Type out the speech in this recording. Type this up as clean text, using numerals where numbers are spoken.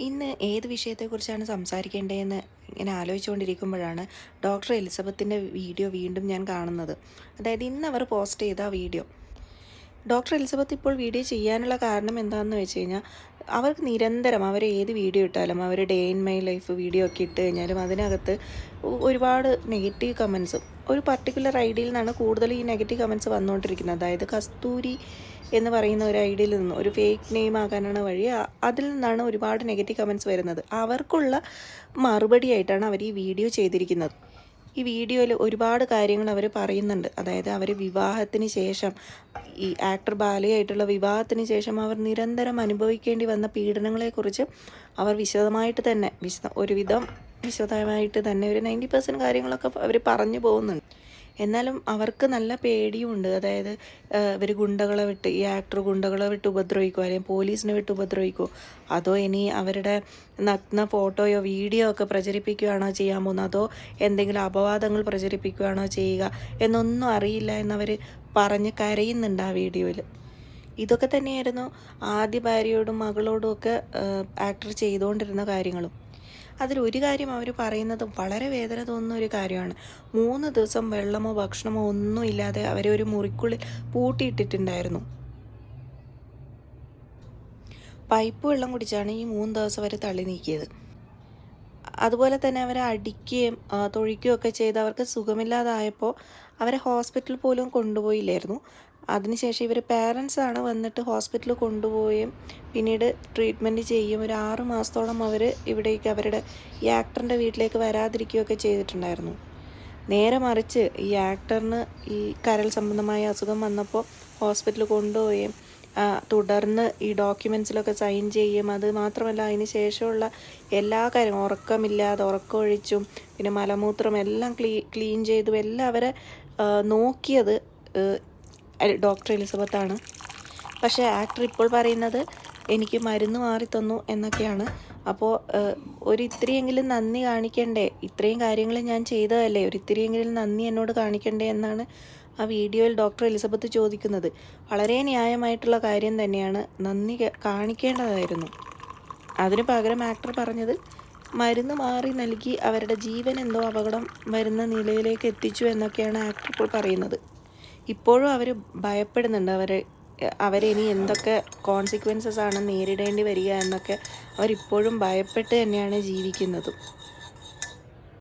ഇന്ന് ഏത് വിഷയത്തെക്കുറിച്ചാണ് സംസാരിക്കേണ്ടതെന്ന് ഇങ്ങനെ ആലോചിച്ചുകൊണ്ടിരിക്കുമ്പോഴാണ് ഡോക്ടർ എലിസബത്തിൻ്റെ വീഡിയോ വീണ്ടും ഞാൻ കാണുന്നത്. അതായത് ഇന്ന് അവർ പോസ്റ്റ് ചെയ്ത ആ വീഡിയോ. ഡോക്ടർ എലിസബത്ത് ഇപ്പോൾ വീഡിയോ ചെയ്യാനുള്ള കാരണം എന്താണെന്ന് വെച്ച് കഴിഞ്ഞാൽ അവർക്ക് നിരന്തരം അവർ ഏത് വീഡിയോ ഇട്ടാലും അവർ day in my life video ഒക്കെ ഇട്ട് കഴിഞ്ഞാലും അതിനകത്ത് ഒരുപാട് നെഗറ്റീവ് കമൻസും ഒരു പർട്ടിക്കുലർ ഐഡിയയിൽ നിന്നാണ് കൂടുതൽ ഈ നെഗറ്റീവ് കമൻസ് വന്നുകൊണ്ടിരിക്കുന്നത്. അതായത് കസ്തൂരി എന്ന് പറയുന്ന ഒരു ഐഡിയയിൽ നിന്ന് ഒരു ഫേക്ക് നെയിം ആക്കാനാണ് വഴി. അതിൽ നിന്നാണ് ഒരുപാട് നെഗറ്റീവ് കമൻസ് വരുന്നത്. അവർക്കുള്ള മറുപടിയായിട്ടാണ് അവർ ഈ വീഡിയോ ചെയ്തിരിക്കുന്നത്. ഈ വീഡിയോയിൽ ഒരുപാട് കാര്യങ്ങൾ അവർ പറയുന്നുണ്ട്. അതായത് അവർ വിവാഹത്തിന് ശേഷം ഈ ആക്ടർ ബാലയായിട്ടുള്ള വിവാഹത്തിന് ശേഷം അവർ നിരന്തരം അനുഭവിക്കേണ്ടി വന്ന പീഡനങ്ങളെക്കുറിച്ച് അവർ വിശദമായിട്ട് തന്നെ ഒരുവിധം വിശദമായിട്ട് തന്നെ ഒരു 90% കാര്യങ്ങളൊക്കെ അവർ പറഞ്ഞു പോകുന്നുണ്ട്. എന്നാലും അവർക്ക് നല്ല പേടിയുമുണ്ട്. അതായത് ഇവർ ഗുണ്ടകളെ വിട്ട് ഈ ആക്ടർ ഗുണ്ടകളെ വിട്ട് ഉപദ്രവിക്കുമോ അല്ലെങ്കിൽ പോലീസിനെ വിട്ട് ഉപദ്രവിക്കുമോ, അതോ ഇനി അവരുടെ നഗ്ന ഫോട്ടോയോ വീഡിയോ ഒക്കെ പ്രചരിപ്പിക്കുകയാണോ ചെയ്യാൻ പോകുന്നത്, അതോ എന്തെങ്കിലും അപവാദങ്ങൾ പ്രചരിപ്പിക്കുകയാണോ ചെയ്യുക എന്നൊന്നും അറിയില്ല എന്നവർ പറഞ്ഞ് കരയുന്നുണ്ട് ആ വീഡിയോയിൽ. ഇതൊക്കെ തന്നെയായിരുന്നു ആദ്യ ഭാര്യയോടും മകളോടും ഒക്കെ ആക്ടർ ചെയ്തുകൊണ്ടിരുന്ന കാര്യങ്ങളും. അതിലൊരു കാര്യം അവർ പറയുന്നത് വളരെ വേദന തോന്നുന്ന ഒരു കാര്യമാണ്. 3 ദിവസം വെള്ളമോ ഭക്ഷണമോ ഒന്നും ഇല്ലാതെ അവരെ ഒരു മുറിക്കുള്ളിൽ പൂട്ടിയിട്ടിട്ടുണ്ടായിരുന്നു. പൈപ്പ് വെള്ളം കുടിച്ചാണ് ഈ 3 ദിവസം അവർ തള്ളി നീക്കിയത്. അതുപോലെ തന്നെ അവരെ അടിക്കുകയും തൊഴിക്കുകയും ഒക്കെ ചെയ്ത് അവർക്ക് സുഖമില്ലാതായപ്പോൾ അവരെ ഹോസ്പിറ്റലിൽ പോലും കൊണ്ടുപോയില്ലായിരുന്നു. അതിനുശേഷം ഇവർ പേരൻസാണ് വന്നിട്ട് ഹോസ്പിറ്റലിൽ കൊണ്ടുപോവുകയും പിന്നീട് ട്രീറ്റ്മെൻറ്റ് ചെയ്യുകയും ഒരു 6 മാസത്തോളം അവർ ഇവിടേക്ക് അവരുടെ ഈ ആക്ടറിൻ്റെ വീട്ടിലേക്ക് വരാതിരിക്കുകയൊക്കെ ചെയ്തിട്ടുണ്ടായിരുന്നു. നേരെ മറിച്ച് ഈ ആക്ടറിന് ഈ കരൾ സംബന്ധമായ അസുഖം വന്നപ്പോൾ ഹോസ്പിറ്റലിൽ കൊണ്ടുപോവുകയും തുടർന്ന് ഈ ഡോക്യുമെൻറ്റ്സിലൊക്കെ സൈൻ ചെയ്യും. അത് മാത്രമല്ല അതിന് ശേഷമുള്ള എല്ലാ കാര്യങ്ങളും ഉറക്കമില്ലാതെ ഉറക്കമൊഴിച്ചും പിന്നെ മലമൂത്രം എല്ലാം ക്ലീൻ ചെയ്തും എല്ലാം അവരെ നോക്കിയത് ഡോക്ടർ എലിസബത്താണ്. പക്ഷേ ആക്ടർ ഇപ്പോൾ പറയുന്നത് എനിക്ക് മരുന്ന് മാറി തന്നു എന്നൊക്കെയാണ്. അപ്പോൾ ഇത്തിരിയെങ്കിലും നന്ദി കാണിക്കണ്ടേ, ഇത്രയും കാര്യങ്ങൾ ഞാൻ ചെയ്തതല്ലേ, ഇത്തിരിയെങ്കിലും നന്ദി എന്നോട് കാണിക്കണ്ടേ എന്നാണ് ആ വീഡിയോയിൽ ഡോക്ടർ എലിസബത്ത് ചോദിക്കുന്നത്. വളരെ ന്യായമായിട്ടുള്ള കാര്യം തന്നെയാണ്, നന്ദി കാണിക്കേണ്ടതായിരുന്നു. അതിന് പകരം ആക്ടർ പറഞ്ഞത് മരുന്ന് മാറി നൽകി അവരുടെ ജീവൻ എന്തോ അപകടം വരുന്ന നിലയിലേക്ക് എത്തിച്ചു എന്നൊക്കെയാണ് ആക്ടർ ഇപ്പോൾ പറയുന്നത്. ഇപ്പോഴും അവർ ഭയപ്പെടുന്നുണ്ട്. അവരിനി എന്തൊക്കെ കോൺസിക്വൻസസ് ആണ് നേരിടേണ്ടി വരിക എന്നൊക്കെ അവരിപ്പോഴും ഭയപ്പെട്ട് തന്നെയാണ് ജീവിക്കുന്നതും.